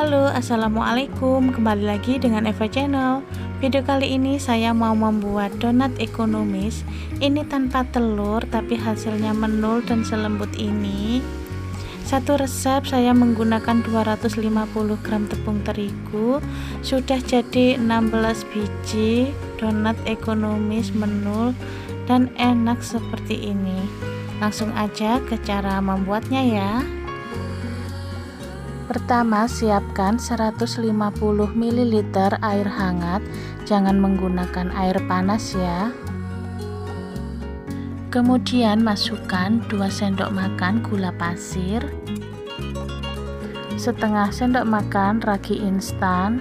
Halo, assalamualaikum. Kembali lagi dengan Eva Channel. Video kali ini saya mau membuat donat ekonomis. Ini tanpa telur, tapi hasilnya menul dan selembut ini. Satu resep saya menggunakan 250 gram tepung terigu. Sudah jadi 16 biji donat ekonomis menul dan enak seperti ini. Langsung aja ke cara membuatnya ya. Pertama, siapkan 150 ml air hangat, jangan menggunakan air panas ya. Kemudian masukkan 2 sendok makan gula pasir, setengah sendok makan ragi instan.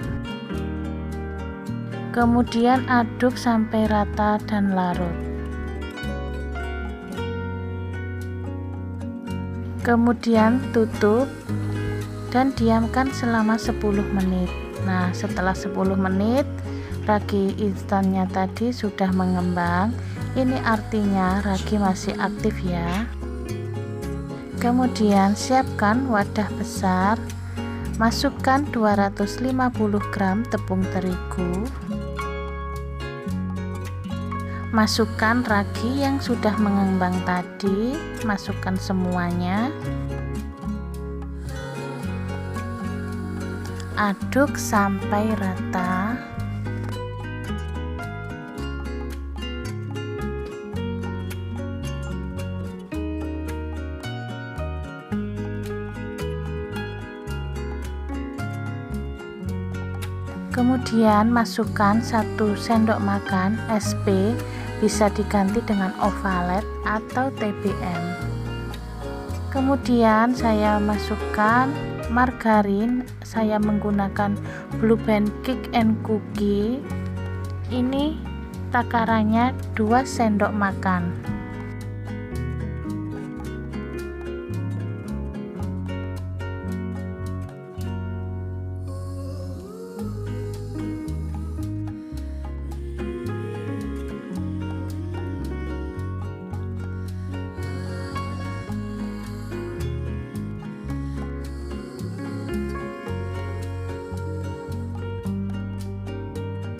Kemudian aduk sampai rata dan larut. Kemudian tutup dan diamkan selama 10 menit. Nah, setelah 10 menit ragi instannya tadi sudah mengembang. Ini artinya ragi masih aktif ya. Kemudian siapkan wadah besar, masukkan 250 gram tepung terigu, masukkan ragi yang sudah mengembang tadi, masukkan semuanya. Aduk sampai rata. Kemudian masukkan 1 sendok makan SP, bisa diganti dengan Ovalet atau TBM. Kemudian saya masukkan margarin, saya menggunakan Blue Band Cake and Cookie. Ini takarannya 2 sendok makan.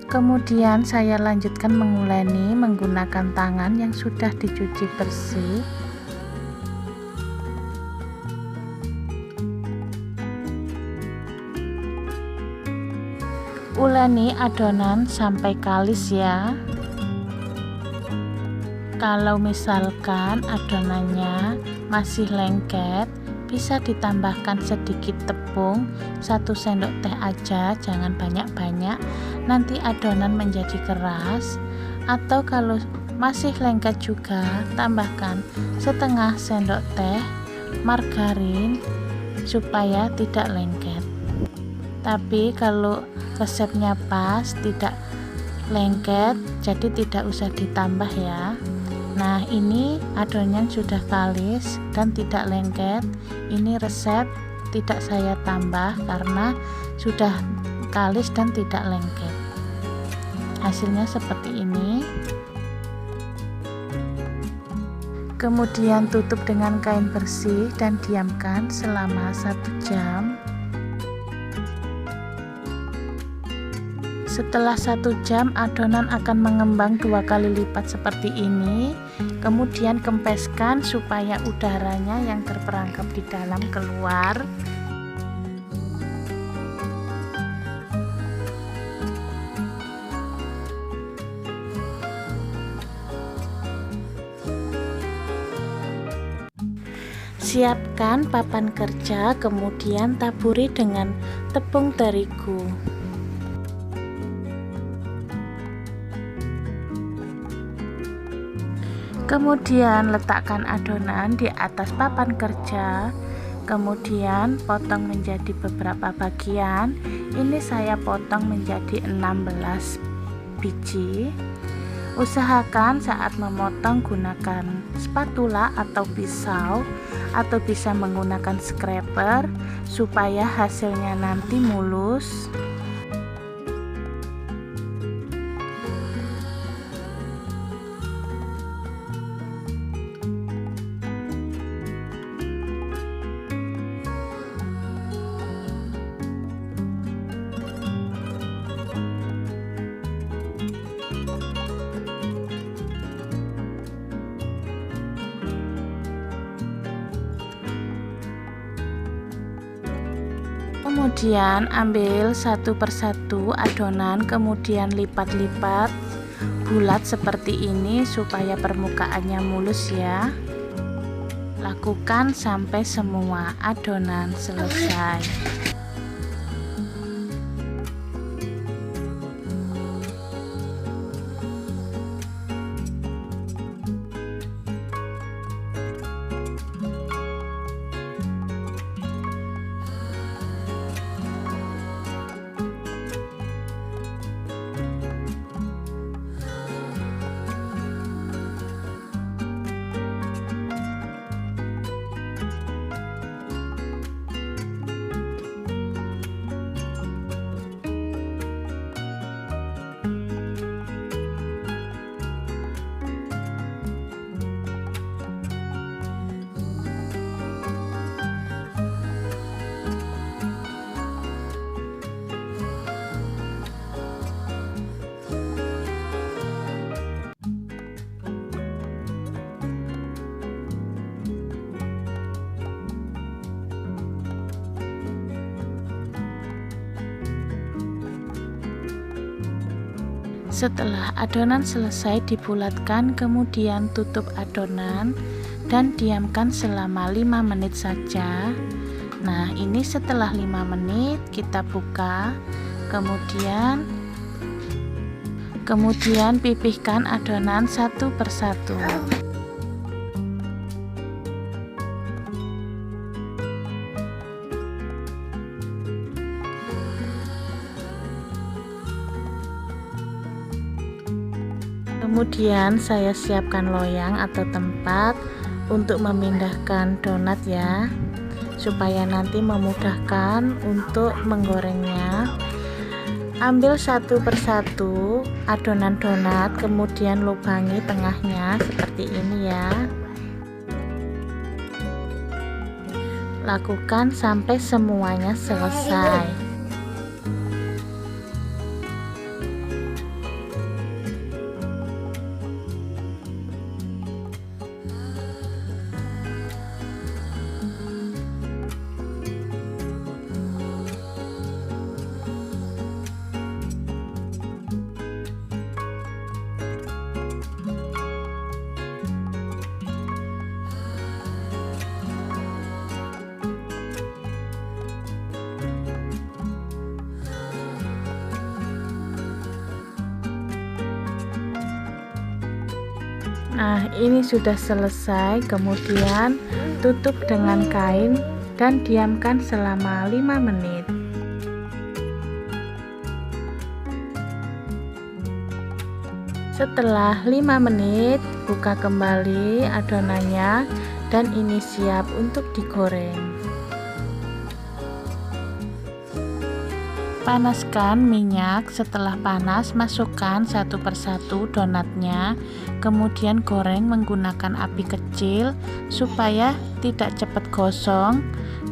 Kemudian saya lanjutkan menguleni menggunakan tangan yang sudah dicuci bersih. Uleni adonan sampai kalis ya. Kalau misalkan adonannya masih lengket, bisa ditambahkan sedikit tepung, 1 sendok teh aja, jangan banyak-banyak, nanti adonan menjadi keras. Atau kalau masih lengket juga, tambahkan setengah sendok teh margarin supaya tidak lengket. Tapi kalau resepnya pas tidak lengket, jadi tidak usah ditambah ya. Nah, ini adonan sudah kalis dan tidak lengket. Ini resep tidak saya tambah karena sudah kalis dan tidak lengket. Hasilnya seperti ini. Kemudian tutup dengan kain bersih dan diamkan selama 1 jam. Setelah 1 jam adonan akan mengembang 2 kali lipat seperti ini. Kemudian kempeskan supaya udaranya yang terperangkap di dalam keluar. Siapkan papan kerja, kemudian taburi dengan tepung terigu. Kemudian letakkan adonan di atas papan kerja, kemudian potong menjadi beberapa bagian. Ini saya potong menjadi 16 biji. Usahakan saat memotong gunakan spatula atau pisau, atau bisa menggunakan scraper supaya hasilnya nanti mulus. Kemudian ambil satu persatu adonan, kemudian lipat-lipat bulat seperti ini supaya permukaannya mulus ya. Lakukan sampai semua adonan selesai. Setelah adonan selesai dibulatkan, kemudian tutup adonan dan diamkan selama 5 menit saja. Nah, ini setelah 5 menit kita buka, kemudian pipihkan adonan satu persatu. Kemudian saya siapkan loyang atau tempat untuk memindahkan donat ya, supaya nanti memudahkan untuk menggorengnya. Ambil satu persatu adonan donat, kemudian lubangi tengahnya seperti ini ya. Lakukan sampai semuanya selesai. Nah, ini sudah selesai. Kemudian tutup dengan kain dan diamkan selama 5 menit. Setelah 5 menit, buka kembali adonannya dan ini siap untuk digoreng. Panaskan minyak, setelah panas masukkan satu persatu donatnya, kemudian goreng menggunakan api kecil supaya tidak cepat gosong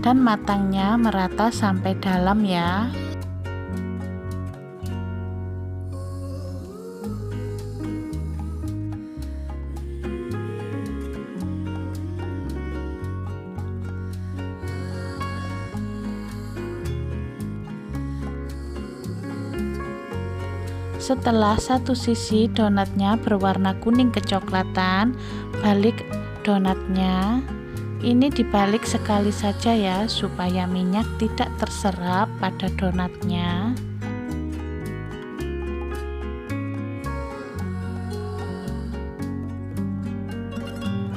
dan matangnya merata sampai dalam ya. Setelah satu sisi donatnya berwarna kuning kecoklatan, balik donatnya. Ini dibalik sekali saja ya, supaya minyak tidak terserap pada donatnya.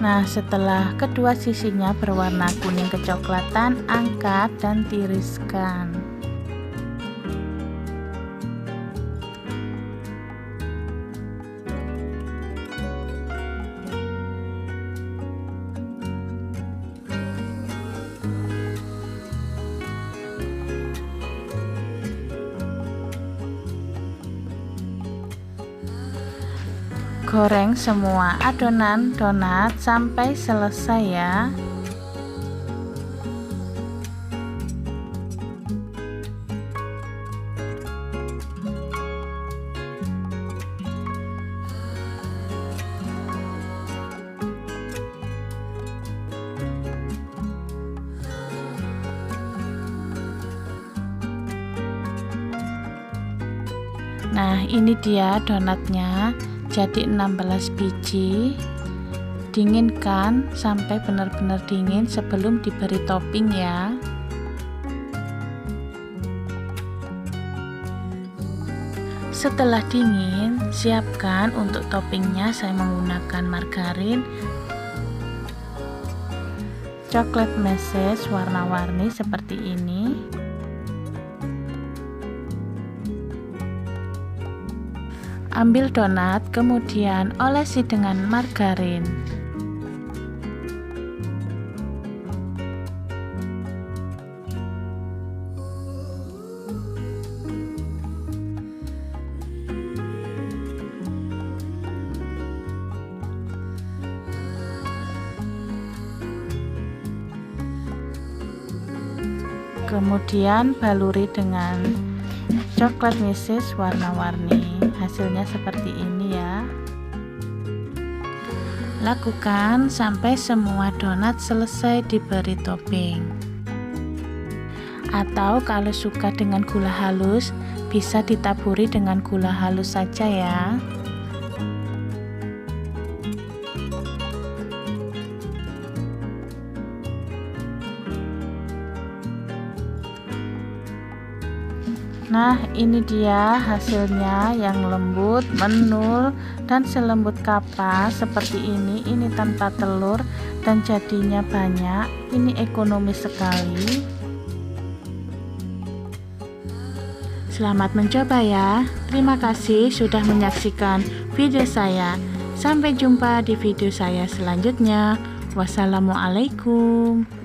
Nah, setelah kedua sisinya berwarna kuning kecoklatan, angkat dan tiriskan. Goreng semua adonan donat sampai selesai ya. Nah, ini dia donatnya, jadi 16 biji. Dinginkan sampai benar-benar dingin sebelum diberi topping ya. Setelah dingin, siapkan untuk toppingnya. Saya menggunakan margarin, coklat meses warna-warni seperti ini. Ambil donat, kemudian olesi dengan margarin. Kemudian baluri dengan coklat meses warna-warni. Hasilnya seperti ini ya. Lakukan sampai semua donat selesai diberi topping. Atau kalau suka dengan gula halus, bisa ditaburi dengan gula halus saja ya. Nah, ini dia hasilnya yang lembut, menul, dan selembut kapas seperti ini. Ini tanpa telur dan jadinya banyak. Ini ekonomis sekali. Selamat mencoba ya. Terima kasih sudah menyaksikan video saya. Sampai jumpa di video saya selanjutnya. Wassalamualaikum.